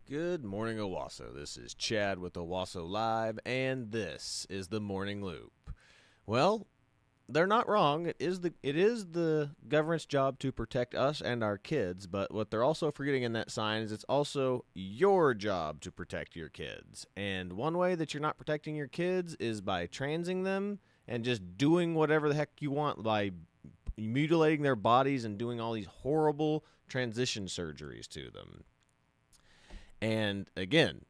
Good morning, Owasso. This is Chad with Owasso Live, and this is the Morning Loop. Well, they're not wrong. It is the government's job to protect us and our kids, but what they're also forgetting in that sign is it's also your job to protect your kids. And one way that you're not protecting your kids is by transing them and just doing whatever the heck you want by mutilating their bodies and doing all these horrible transition surgeries to them. And again,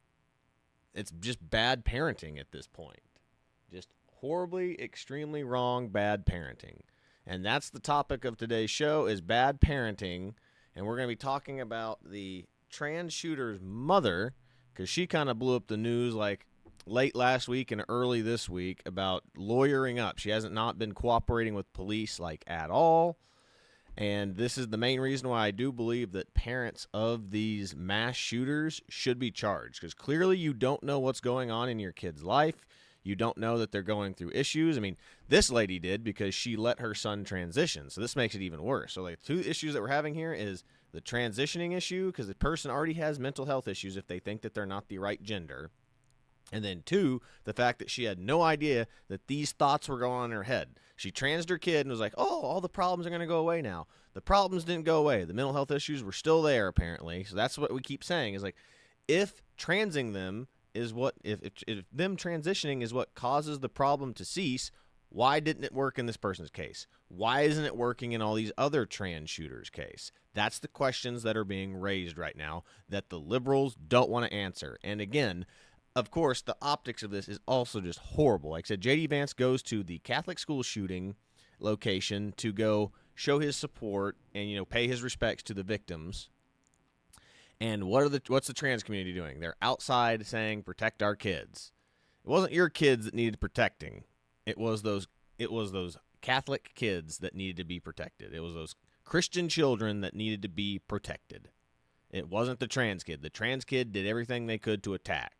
it's just bad parenting at this point. Just horribly, extremely wrong, bad parenting. And that's the topic of today's show is bad parenting. And we're going to be talking about the trans shooter's mother because she kind of blew up the news like late last week and early this week about lawyering up. She hasn't not been cooperating with police like at all. And this is the main reason why I do believe that parents of these mass shooters should be charged. Because clearly you don't know what's going on in your kid's life. You don't know that they're going through issues. I mean, this lady did because she let her son transition. So this makes it even worse. So like two issues that we're having here is the transitioning issue because the person already has mental health issues if they think that they're not the right gender. And then two, the fact that she had no idea that these thoughts were going on in her head. She transed her kid and was like, oh, all the problems are going to go away now. The problems didn't go away. The mental health issues were still there, apparently. So that's what we keep saying is like, if transing them is what, if them transitioning is what causes the problem to cease, why didn't it work in this person's case? Why isn't it working in all these other trans shooters' case? That's the questions that are being raised right now that the liberals don't want to answer. And again, of course, the optics of this is also just horrible. Like I said, J.D. Vance goes to the Catholic school shooting location to go show his support and, pay his respects to the victims. And what's the trans community doing? They're outside saying, protect our kids. It wasn't your kids that needed protecting. It was those Catholic kids that needed to be protected. It was those Christian children that needed to be protected. It wasn't the trans kid. The trans kid did everything they could to attack.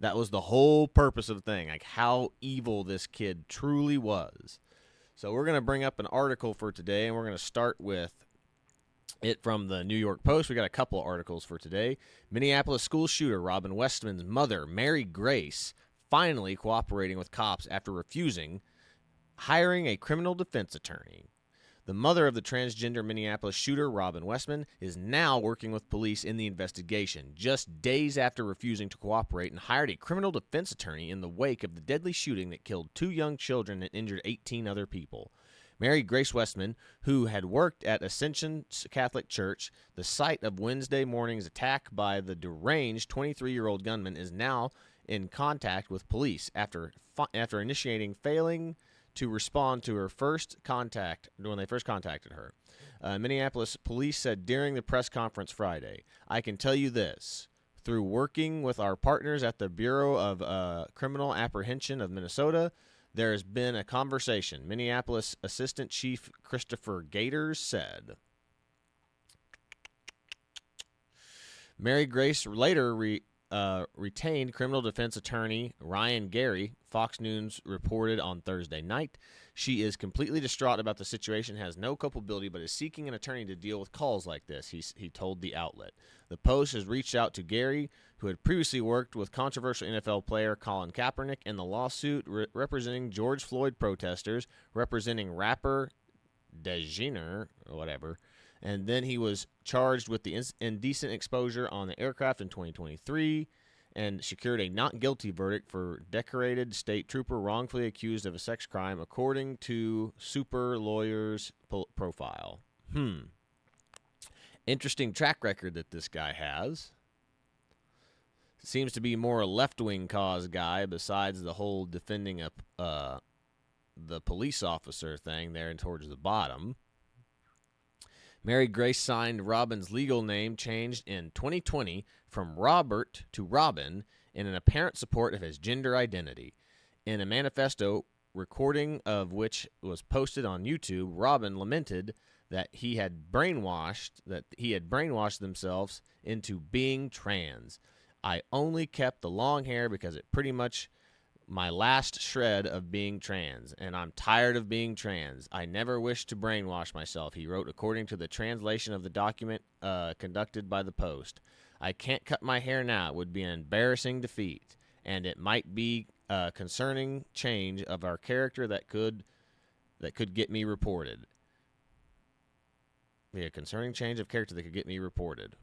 That was the whole purpose of the thing, like how evil this kid truly was. So we're going to bring up an article for today, and we're going to start with it from the New York Post. We got a couple of articles for today. Minneapolis school shooter Robert Westman's mother, Mary Grace, finally cooperating with cops after refusing hiring a criminal defense attorney. The mother of the transgender Minneapolis shooter, Robert Westman, is now working with police in the investigation, just days after refusing to cooperate and hired a criminal defense attorney in the wake of the deadly shooting that killed 2 young children and injured 18 other people. Mary Grace Westman, who had worked at Ascension Catholic Church, the site of Wednesday morning's attack by the deranged 23-year-old gunman, is now in contact with police after failing to respond to her first contact when they first contacted her. Minneapolis police said during the press conference Friday, I can tell you this. Through working with our partners at the Bureau of Criminal Apprehension of Minnesota, there has been a conversation, Minneapolis Assistant Chief Christopher Gators said. Mary Grace later retained criminal defense attorney Ryan Gary, Fox News reported on Thursday night. She is completely distraught about the situation, has no culpability, but is seeking an attorney to deal with calls like this, he told the outlet. The Post has reached out to Gary, who had previously worked with controversial NFL player Colin Kaepernick in the lawsuit representing George Floyd protesters, representing rapper DeGener, or whatever, and then he was charged with the indecent exposure on the aircraft in 2023 and secured a not guilty verdict for decorated state trooper wrongfully accused of a sex crime, according to Super Lawyer's profile. Interesting track record that this guy has. Seems to be more a left-wing cause guy besides the whole defending the police officer thing there and towards the bottom. Mary Grace signed Robin's legal name changed in 2020 from Robert to Robin in an apparent support of his gender identity. In a manifesto recording of which was posted on YouTube, Robin lamented that he had brainwashed themselves into being trans. I only kept the long hair because it pretty much my last shred of being trans, and I'm tired of being trans. I never wish to brainwash myself, he wrote, according to the translation of the document conducted by the Post. I can't cut my hair now. It would be an embarrassing defeat, and it might be a concerning change of our character that could get me reported. Be a concerning change of character that could get me reported.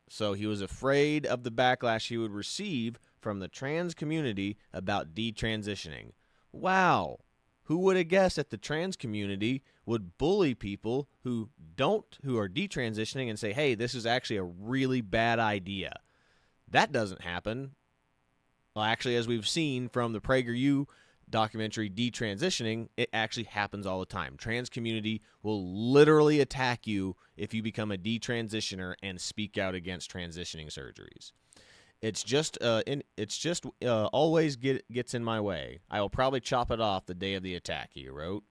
So he was afraid of the backlash he would receive from the trans community about detransitioning. Wow. Who would have guessed that the trans community would bully people who are detransitioning and say, hey, this is actually a really bad idea? That doesn't happen. Well, actually, as we've seen from the PragerU documentary Detransitioning, it actually happens all the time. Trans community will literally attack you if you become a detransitioner and speak out against transitioning surgeries. It's just always gets in my way. I will probably chop it off the day of the attack, he wrote.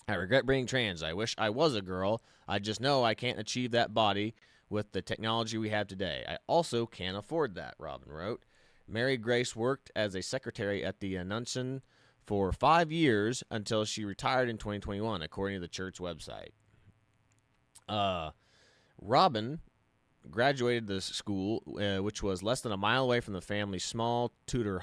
I regret being trans. I wish I was a girl. I just know I can't achieve that body with the technology we have today. I also can't afford that, Robin wrote. Mary Grace worked as a secretary at the Annunciation for 5 years until she retired in 2021, according to the church website. Robin graduated the school, which was less than a mile away from the family's small Tudor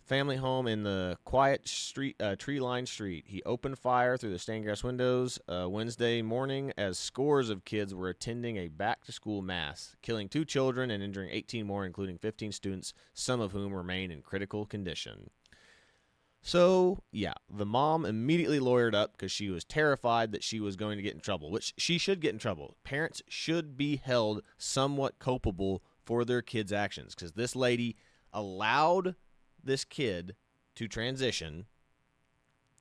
family home in the quiet street, tree-lined street. He opened fire through the stained glass windows Wednesday morning as scores of kids were attending a back-to-school mass, killing 2 children and injuring 18 more, including 15 students, some of whom remain in critical condition. So, yeah, the mom immediately lawyered up because she was terrified that she was going to get in trouble, which she should get in trouble. Parents should be held somewhat culpable for their kids' actions because this lady allowed this kid to transition,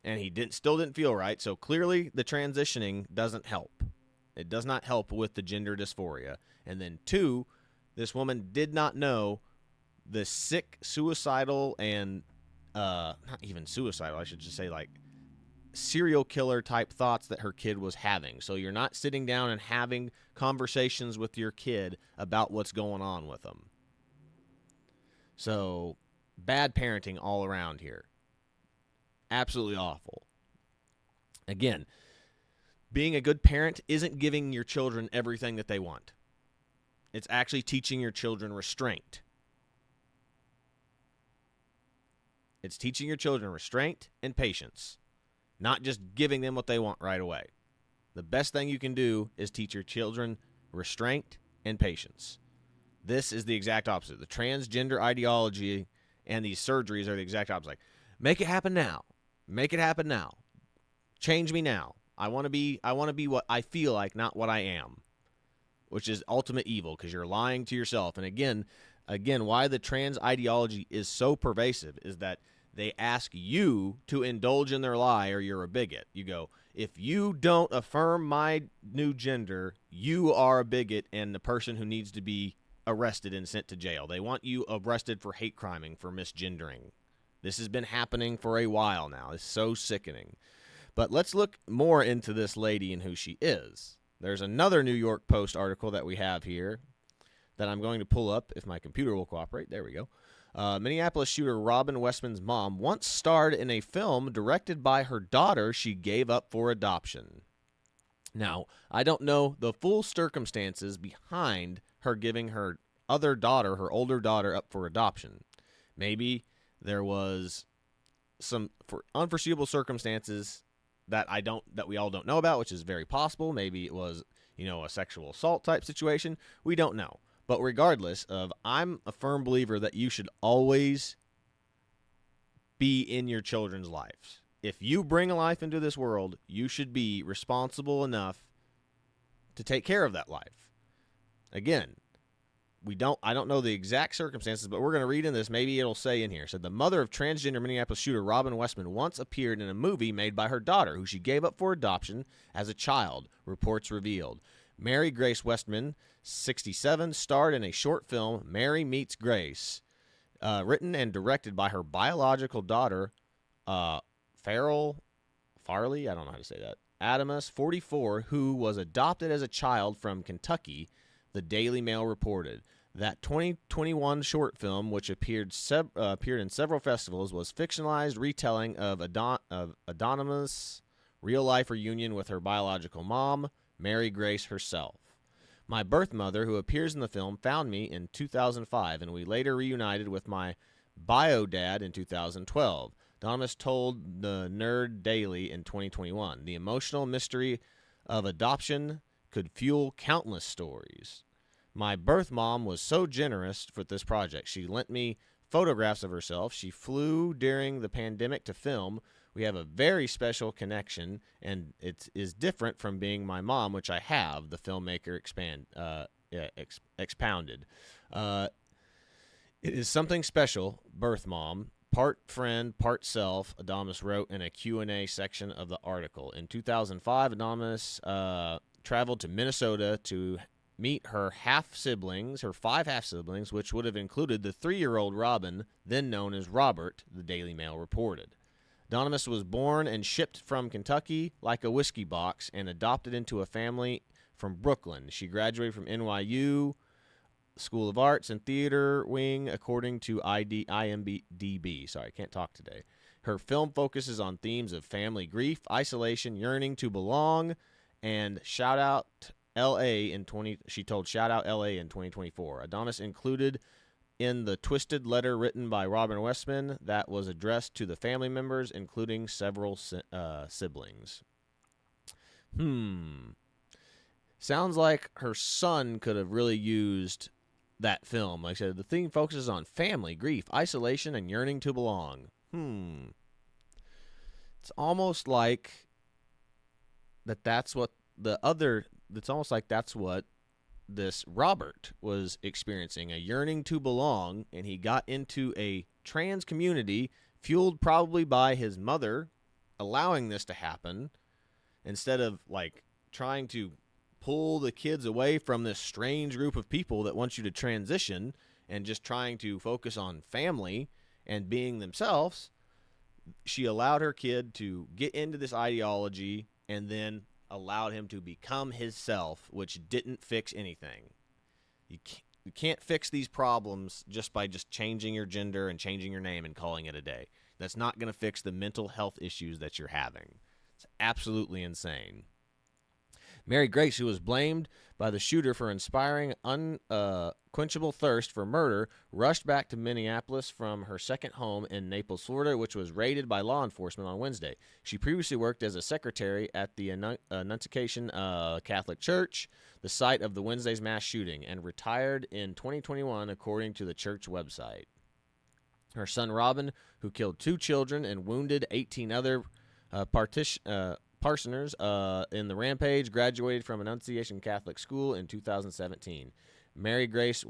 and he still didn't feel right. So clearly the transitioning doesn't help. It does not help with the gender dysphoria. And then 2, this woman did not know the sick, suicidal, and not even suicidal, I should just say like serial killer type thoughts that her kid was having. So you're not sitting down and having conversations with your kid about what's going on with them. So bad parenting all around here. Absolutely awful. Again, being a good parent isn't giving your children everything that they want. It's actually teaching your children restraint. It's teaching your children restraint and patience, not just giving them what they want right away. The best thing you can do is teach your children restraint and patience. This is the exact opposite. The transgender ideology and these surgeries are the exact opposite. Like, make it happen now. Make it happen now. Change me now. I want to be what I feel like, not what I am, which is ultimate evil because you're lying to yourself. And again, why the trans ideology is so pervasive is that they ask you to indulge in their lie or you're a bigot. You go, if you don't affirm my new gender, you are a bigot and the person who needs to be arrested and sent to jail. They want you arrested for hate criming, for misgendering. This has been happening for a while now. It's so sickening. But let's look more into this lady and who she is. There's another New York Post article that we have here that I'm going to pull up if my computer will cooperate. There we go. Minneapolis shooter Robert Westman's mom once starred in a film directed by her daughter she gave up for adoption. Now, I don't know the full circumstances behind her giving her older daughter, up for adoption. Maybe there was some unforeseeable circumstances that we all don't know about, which is very possible. Maybe it was, a sexual assault type situation. We don't know. But regardless I'm a firm believer that you should always be in your children's lives. If you bring a life into this world, you should be responsible enough to take care of that life. Again, I don't know the exact circumstances, but we're going to read in this. Maybe it'll say in here. It said the mother of transgender Minneapolis shooter Robert Westman once appeared in a movie made by her daughter, who she gave up for adoption as a child, reports revealed. Mary Grace Westman, 67, starred in a short film, Mary Meets Grace, written and directed by her biological daughter, Farley, I don't know how to say that, Adamus, 44, who was adopted as a child from Kentucky, the Daily Mail reported. That 2021 short film, which appeared in several festivals, was fictionalized retelling of Adonama's real-life reunion with her biological mom, Mary Grace herself. My birth mother, who appears in the film, found me in 2005, and we later reunited with my bio dad in 2012. Donomus told the Nerd Daily in 2021. The emotional mystery of adoption could fuel countless stories. My birth mom was so generous with this project. She lent me photographs of herself. She flew during the pandemic to film. We have a very special connection, and it is different from being my mom, which I have, the filmmaker expounded. It is something special, birth mom, part friend, part self, Adamus wrote in a Q&A section of the article. In 2005, Adamus traveled to Minnesota to meet her five half-siblings, which would have included the 3-year-old Robin, then known as Robert, the Daily Mail reported. Donomus was born and shipped from Kentucky like a whiskey box and adopted into a family from Brooklyn. She graduated from NYU School of Arts and Theater Wing, according to IMDb. Sorry, I can't talk today. Her film focuses on themes of family grief, isolation, yearning to belong, and shout out LA she told Shout Out LA in 2024. Adonis included in the twisted letter written by Robert Westman that was addressed to the family members, including several siblings. Sounds like her son could have really used that film. Like I said, the theme focuses on family, grief, isolation, and yearning to belong. It's almost like that's what it's almost like that's what this Robert was experiencing, a yearning to belong, and he got into a trans community fueled probably by his mother allowing this to happen instead of like trying to pull the kids away from this strange group of people that want you to transition and just trying to focus on family and being themselves. She allowed her kid to get into this ideology and then allowed him to become himself, which didn't fix anything. You can't fix these problems just by just changing your gender and changing your name and calling it a day. That's not going to fix the mental health issues that you're having. It's absolutely insane. Mary Grace, who was blamed by the shooter for inspiring unquenchable thirst for murder, rushed back to Minneapolis from her second home in Naples, Florida, which was raided by law enforcement on Wednesday. She previously worked as a secretary at the Annunciation Catholic Church, the site of the Wednesday's mass shooting, and retired in 2021, according to the church website. Her son, Robin, who killed 2 children and wounded 18 other Parsoners in the rampage, graduated from Annunciation Catholic School in 2017. Mary Grace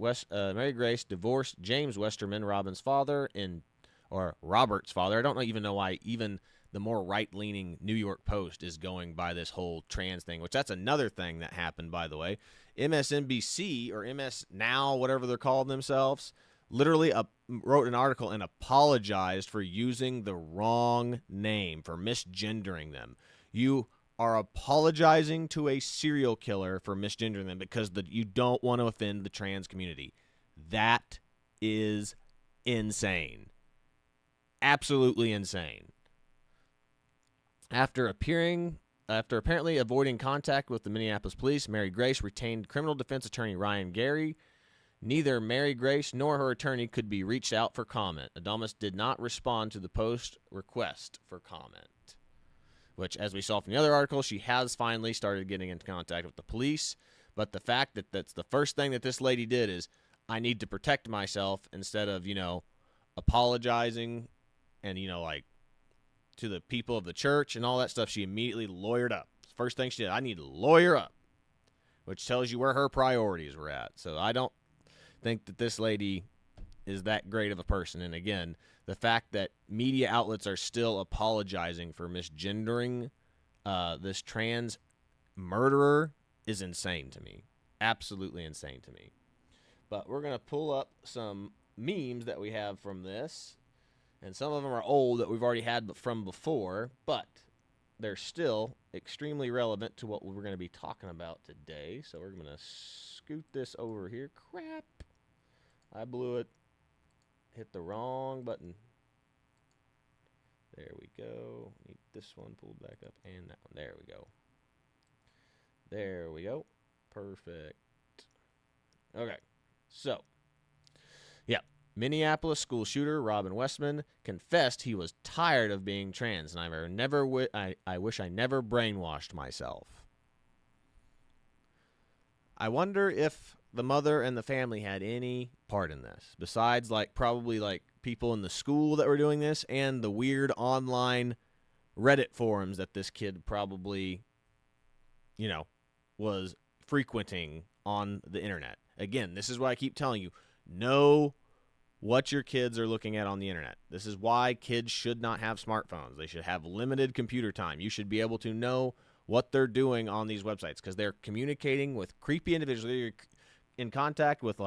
divorced James Westerman, Robert's father. I don't even know why even the more right-leaning New York Post is going by this whole trans thing, which that's another thing that happened, by the way. MSNBC or MS Now, whatever they're calling themselves, literally wrote an article and apologized for using the wrong name, for misgendering them. You are apologizing to a serial killer for misgendering them because you don't want to offend the trans community. That is insane. Absolutely insane. After apparently avoiding contact with the Minneapolis police, Mary Grace retained criminal defense attorney Ryan Gary. Neither Mary Grace nor her attorney could be reached out for comment. Adamus did not respond to the Post request for comment, which, as we saw from the other article, she has finally started getting into contact with the police. But the fact that that's the first thing that this lady did is, I need to protect myself, instead of, apologizing and, to the people of the church and all that stuff, she immediately lawyered up. First thing she did, I need to lawyer up, which tells you where her priorities were at. So I don't think that this lady is that great of a person. And again, the fact that media outlets are still apologizing for misgendering this trans murderer is insane to me. Absolutely insane to me. But we're going to pull up some memes that we have from this. And some of them are old that we've already had from before, but they're still extremely relevant to what we're going to be talking about today. So we're going to scoot this over here. Crap. I blew it. Hit the wrong button. There we go. Need this one pulled back up and that one. There we go. There we go. Perfect. Okay. So, yeah. Minneapolis school shooter Robert Westman confessed he was tired of being trans, and I wish I never brainwashed myself. I wonder if the mother and the family had any part in this, besides probably people in the school that were doing this and the weird online Reddit forums that this kid probably, was frequenting on the internet. Again, this is why I keep telling you, know what your kids are looking at on the internet. This is why kids should not have smartphones. They should have limited computer time. You should be able to know what they're doing on these websites because they're communicating with creepy individuals. They're in contact with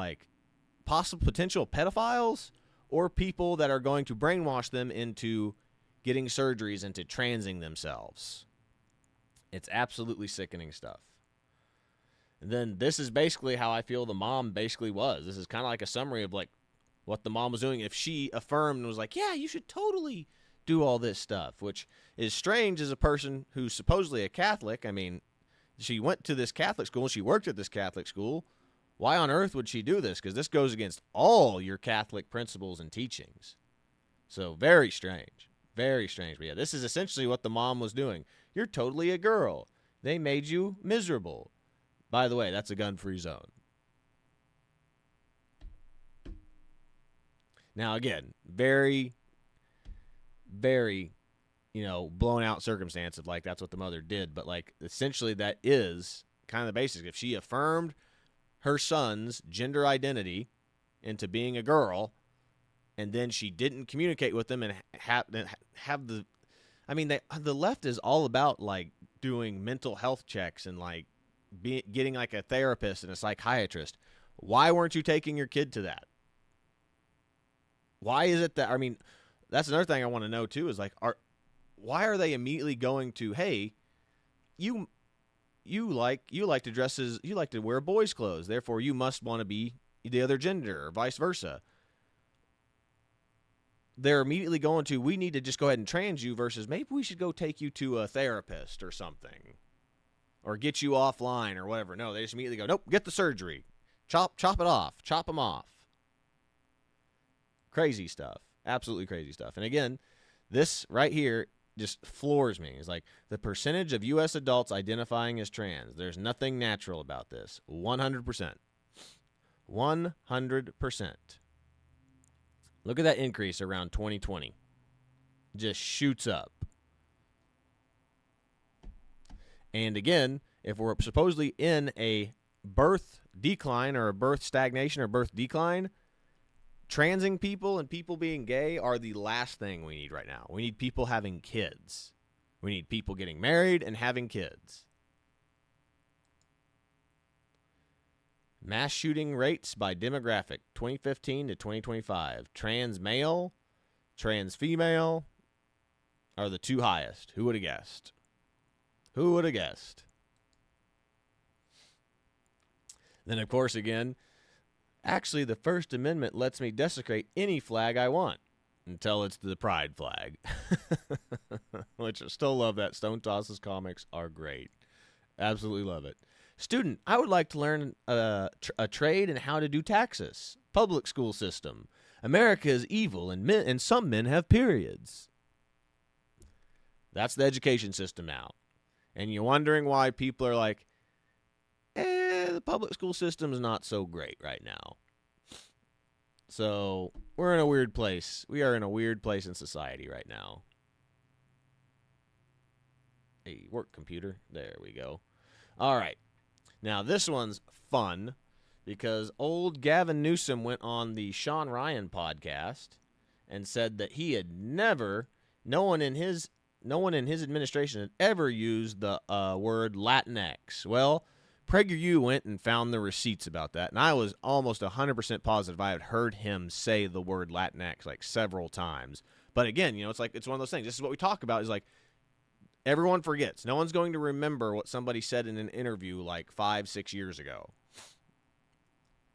possible potential pedophiles or people that are going to brainwash them into getting surgeries, into transing themselves. It's absolutely sickening stuff. And then this is basically how I feel the mom basically was. This is kind of like a summary of what the mom was doing. If she affirmed and was like, yeah, you should totally do all this stuff, which is strange as a person who's supposedly a Catholic. I mean, she went to this Catholic school. She worked at this Catholic school. Why on earth would she do this? Because this goes against all your Catholic principles and teachings. So very strange. Very strange. But yeah, this is essentially what the mom was doing. You're totally a girl. They made you miserable. By the way, that's a gun-free zone. Now, again, very, very, blown out circumstance of that's what the mother did. But essentially that is kind of the basics. If she affirmed her son's gender identity into being a girl, and then she didn't communicate with them and have the, the left is all about doing mental health checks and getting a therapist and a psychiatrist. Why weren't you taking your kid to that? Why is it that, that's another thing I want to know too is why are they immediately going to, hey, you like to dress as, you like to wear boys' clothes, therefore you must want to be the other gender or vice versa. They're immediately going to, we need to just go ahead and trans you versus maybe we should go take you to a therapist or something. Or get you offline or whatever. No, they just immediately go, nope, get the surgery. Chop it off. Chop them off. Crazy stuff. Absolutely crazy stuff. And again, this right here just floors me. It's the percentage of U.S. adults identifying as trans. There's nothing natural about this. 100%. 100%. Look at that increase around 2020. Just shoots up. And again, if we're supposedly in a birth decline or a birth stagnation or birth decline, transing people and people being gay are the last thing we need right now. We need people having kids. We need people getting married and having kids. Mass shooting rates by demographic, 2015 to 2025. Trans male, trans female are the two highest. Who would have guessed? Who would have guessed? Then, of course, again, actually, the First Amendment lets me desecrate any flag I want until it's the pride flag. Which I still love that. Stone Tosses comics are great. Absolutely love it. Student, I would like to learn a trade in how to do taxes. Public school system. America is evil and some men have periods. That's the education system now. And you're wondering why people are the public school system is not so great right now. So we're in a weird place. We are in a weird place in society right now. Hey, work computer. There we go. All right. Now this one's fun because old Gavin Newsom went on the Sean Ryan podcast and said that he had never, no one in his administration had ever used the word Latinx. Well, PragerU went and found the receipts about that, and I was almost 100% positive I had heard him say the word Latinx several times. But again, it's it's one of those things. This is what we talk about is everyone forgets. No one's going to remember what somebody said in an interview 5-6 years ago.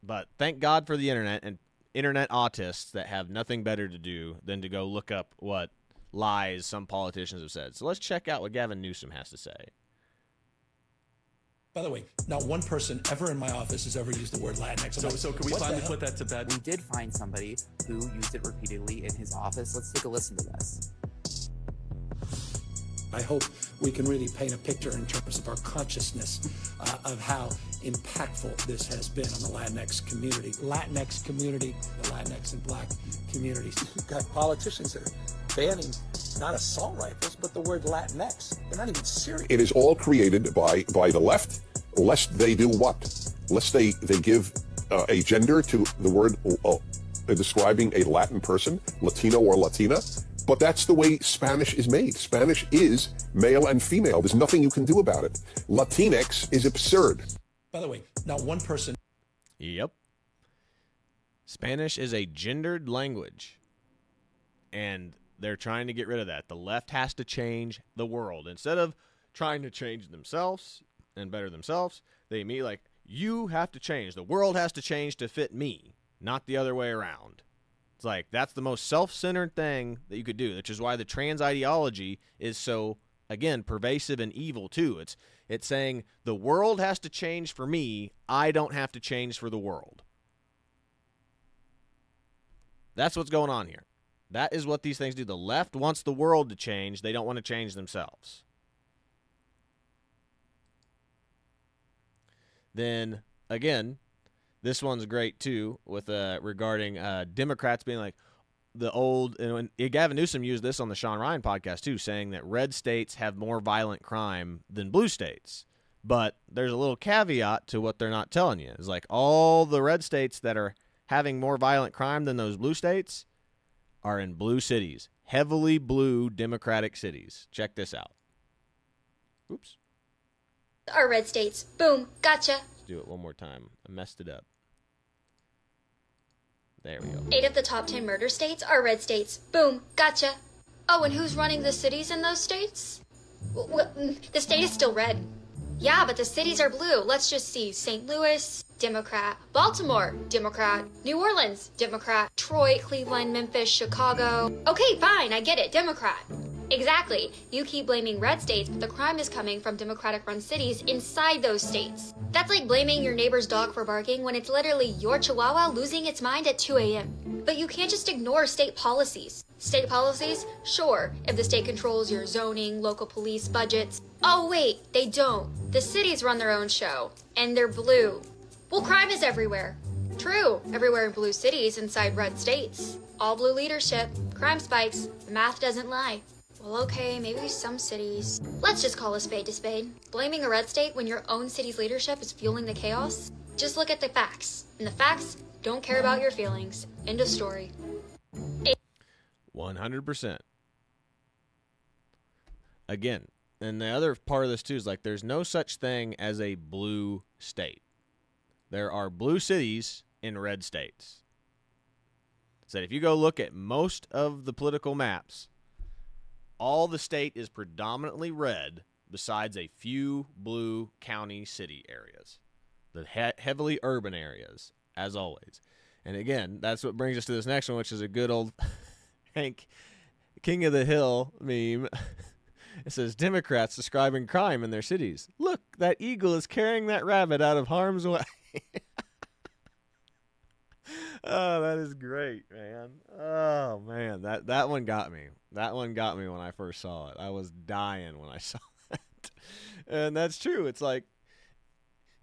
But thank God for the internet, and internet autists that have nothing better to do than to go look up what lies some politicians have said. So let's check out what Gavin Newsom has to say. By the way, not one person ever in my office has ever used the word Latinx. So can we finally put that to bed? We did find somebody who used it repeatedly in his office. Let's take a listen to this. I hope we can really paint a picture in terms of our consciousness of how impactful this has been on the Latinx community. Latinx community, the Latinx and Black communities. You've got politicians that are banning not assault rifles, but the word Latinx. They're not even serious. It is all created by the left, lest they do what? Lest they give a gender to the word describing a Latin person, Latino or Latina. But that's the way Spanish is made. Spanish is male and female. There's nothing you can do about it. Latinx is absurd. By the way, not one person. Yep. Spanish is a gendered language. And they're trying to get rid of that. The left has to change the world. Instead of trying to change themselves and better themselves, they mean like, you have to change. The world has to change to fit me, not the other way around. It's like, that's the most self-centered thing that you could do, which is why the trans ideology is so, again, pervasive and evil, too. It's saying the world has to change for me. I don't have to change for the world. That's what's going on here. That is what these things do. The left wants the world to change. They don't want to change themselves. Then, again, this one's great, too, with regarding Democrats being like the old – and Gavin Newsom used this on the Sean Ryan podcast, too, saying that red states have more violent crime than blue states. But there's a little caveat to what they're not telling you. It's like all the red states that are having more violent crime than those blue states are in blue cities, heavily blue Democratic cities. Check this out. Oops. Are red states. Boom. Gotcha. Let's do it one more time. I messed it up. There we go. 8 of the top 10 murder states are red states. Boom. Gotcha. Oh, and who's running the cities in those states? The state is still red. Yeah, but the cities are blue. Let's just see. St. Louis, Democrat. Baltimore, Democrat. New Orleans, Democrat. Detroit, Cleveland, Memphis, Chicago. Okay, fine, I get it. Democrat. Exactly. You keep blaming red states, but the crime is coming from Democratic-run cities inside those states. That's like blaming your neighbor's dog for barking when it's literally your chihuahua losing its mind at 2 a.m. But you can't just ignore state policies. State policies? Sure, if the state controls your zoning, local police budgets. Oh wait, they don't. The cities run their own show, and they're blue. Well, crime is everywhere. True, everywhere in blue cities inside red states. All blue leadership, crime spikes, the math doesn't lie. Well, okay, maybe some cities. Let's just call a spade to spade. Blaming a red state when your own city's leadership is fueling the chaos? Just look at the facts. And the facts don't care about your feelings. End of story. 100%. Again, and the other part of this, too, is like there's no such thing as a blue state. There are blue cities in red states. So if you go look at most of the political maps, all the state is predominantly red besides a few blue county city areas, the heavily urban areas, as always. And again, that's what brings us to this next one, which is a good old Hank King of the Hill meme. It says, Democrats describing crime in their cities. Look, that eagle is carrying that rabbit out of harm's way. Oh, that is great, man. Oh, man, that one got me. That one got me when I first saw it. I was dying when I saw that. And that's true. It's like,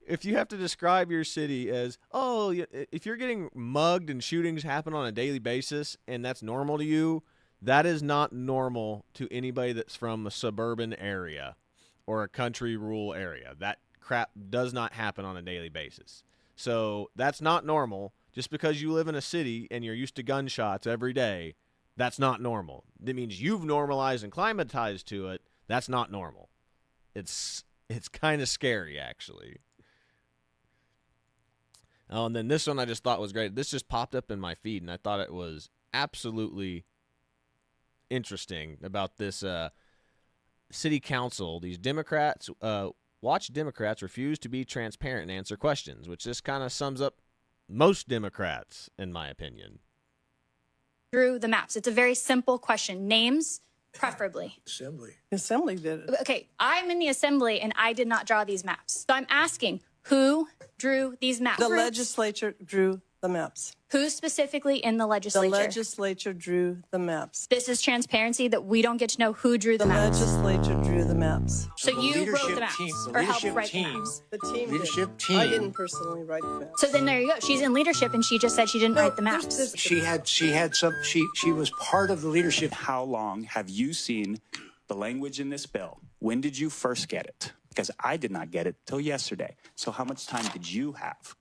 if you have to describe your city as, oh, if you're getting mugged and shootings happen on a daily basis and that's normal to you, that is not normal to anybody that's from a suburban area or a country rural area. That crap does not happen on a daily basis. So that's not normal. Just because you live in a city and you're used to gunshots every day, that's not normal. That means you've normalized and climatized to it. That's not normal. It's kind of scary, actually. Oh, and then this one I just thought was great. This just popped up in my feed, and I thought it was absolutely interesting about this city council. These Democrats, watch Democrats refuse to be transparent and answer questions, which this kind of sums up most Democrats, in my opinion. Drew the maps. It's a very simple question. Names, preferably. Assembly did it. Okay, I'm in the assembly and I did not draw these maps. So I'm asking, who drew these maps? The legislature drew the maps. Who specifically in the The legislature? legislature drew the maps. This is transparency that we don't get to know who drew the The maps. legislature drew the maps. So you wrote the maps or helped write the maps. The team Leadership did. team. I didn't personally write the maps. So then there you go. She's in leadership and she just said she didn't write the maps. She was part of the leadership. How long have you seen the language in this bill? When did you first get it? Because I did not get it till yesterday. So how much time did you have?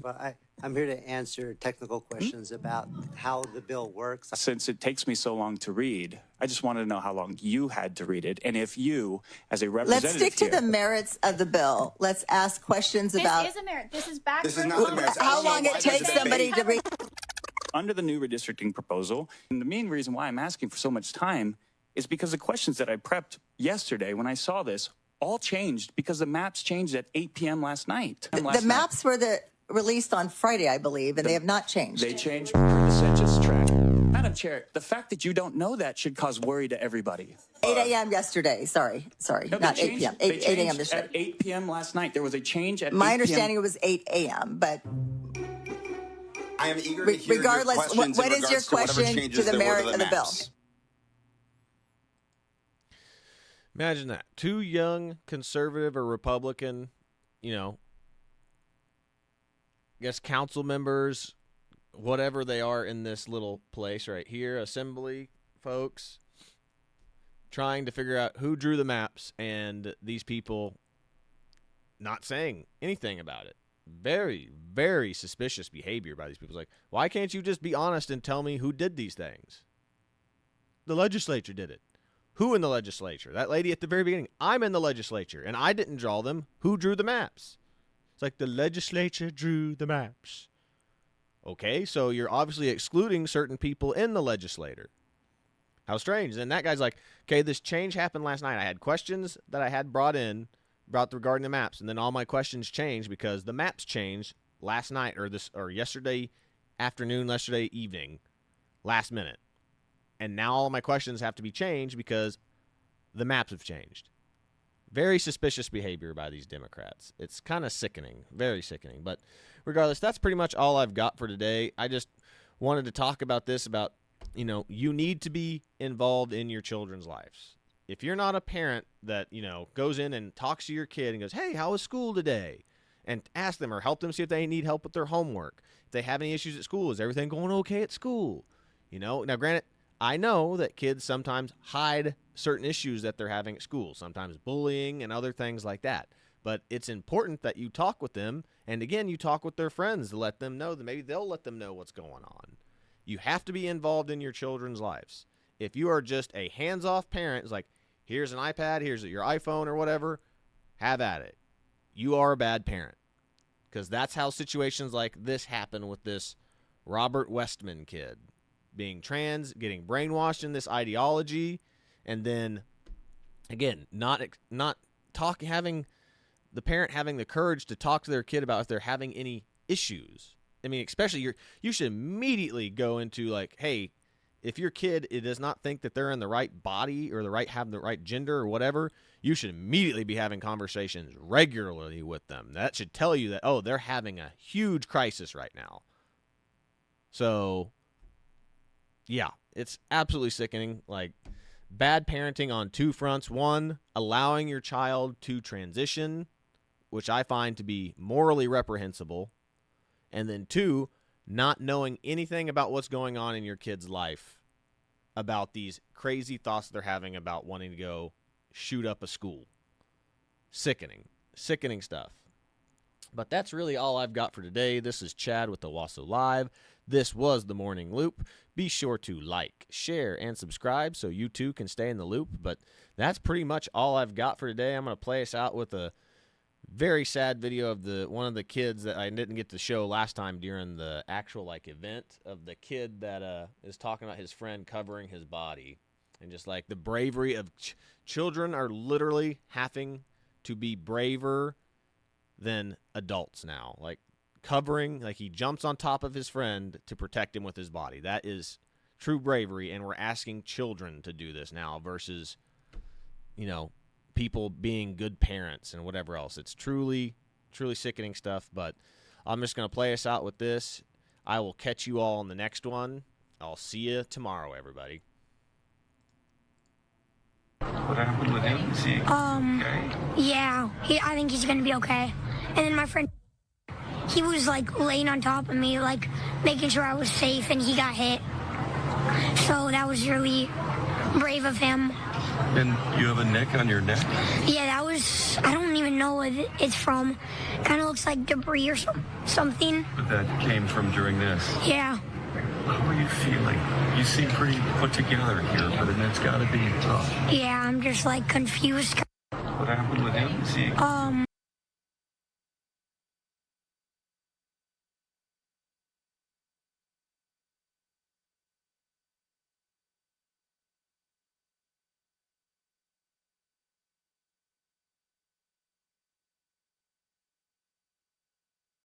Well, I'm here to answer technical questions about how the bill works. Since it takes me so long to read, I just wanted to know how long you had to read it. And if you, as a representative Let's stick to here, the merits of the bill. Let's ask questions about This is a merit. This is back. This is not the merits. how long it takes somebody to read. under the new redistricting proposal, and the main reason why I'm asking for so much time is because the questions that I prepped yesterday when I saw this all changed because the maps changed at 8 p.m. last night. The maps were released on Friday, I believe, and they have not changed. They changed per the census tract. Madam Chair, the fact that you don't know that should cause worry to everybody. 8 a.m. yesterday. Sorry, No, not they 8 p.m. changed- 8 a.m. At yesterday. 8 p.m. last night, there was a change at 8 My p.m. understanding it was 8 a.m., but I am eager to hear regardless, your questions what in is your regards to whatever question changes to the there were merit of the bill? maps. Imagine that. Two young conservative or Republican, I guess council members, whatever they are in this little place right here, assembly folks, trying to figure out who drew the maps, and these people not saying anything about it. Very, very suspicious behavior by these people. It's like, why can't you just be honest and tell me who did these things? The legislature did it. Who in the legislature? That lady at the very beginning. I'm in the legislature, and I didn't draw them. Who drew the maps? It's like the legislature drew the maps. Okay, so you're obviously excluding certain people in the legislature. How strange. And that guy's like, okay, this change happened last night. I had questions that I had brought regarding the maps, and then all my questions changed because the maps changed last night or yesterday afternoon, yesterday evening, last minute. And now all my questions have to be changed because the maps have changed. Very suspicious behavior by these Democrats. It's kind of sickening, very sickening. But regardless, that's pretty much all I've got for today. I just wanted to talk about this, about, you need to be involved in your children's lives. If you're not a parent that, goes in and talks to your kid and goes, hey, how was school today? And ask them or help them see if they need help with their homework. If they have any issues at school, is everything going okay at school? Now granted, I know that kids sometimes hide certain issues that they're having at school, sometimes bullying and other things like that. But it's important that you talk with them, and again, you talk with their friends to let them know that maybe they'll let them know what's going on. You have to be involved in your children's lives. If you are just a hands-off parent, it's like, here's an iPad, here's your iPhone or whatever, have at it. You are a bad parent. Because that's how situations like this happen with this Robert Westman kid. Being trans, getting brainwashed in this ideology, and then, again, having the parent having the courage to talk to their kid about if they're having any issues. I mean, especially you should immediately go into like, hey, if your kid does not think that they're in the right body or have the right gender or whatever, you should immediately be having conversations regularly with them. That should tell you that, oh, they're having a huge crisis right now. So, yeah, it's absolutely sickening. Like, bad parenting on two fronts. One, allowing your child to transition, which I find to be morally reprehensible. And then two, not knowing anything about what's going on in your kid's life, about these crazy thoughts they're having about wanting to go shoot up a school. Sickening stuff. But that's really all I've got for today. This is Chad with Owasso Live. This was The Morning Loop. Be sure to like, share, and subscribe so you too can stay in the loop. But that's pretty much all I've got for today. I'm going to play us out with a very sad video of one of the kids that I didn't get to show last time during the actual event, of the kid that is talking about his friend covering his body. And just like the bravery of children are literally having to be braver than adults now. Like covering, like he jumps on top of his friend to protect him with his body. That is true bravery, and we're asking children to do this now versus, you know, people being good parents and whatever else. It's truly, truly sickening stuff, but I'm just going to play us out with this. I will catch you all on the next one. I'll see you tomorrow, everybody. What happened with him? Is he okay? Yeah, I think he's gonna be okay. And then my friend, he was like laying on top of me, like making sure I was safe, and he got hit. So that was really brave of him. And you have a nick on your neck? Yeah, that was, I don't even know what it's from. Kind of looks like debris or something. But that came from during this? Yeah. How are you feeling? You seem pretty put together here, but it's got to be tough. Yeah, I'm just like confused. What happened with him? Is he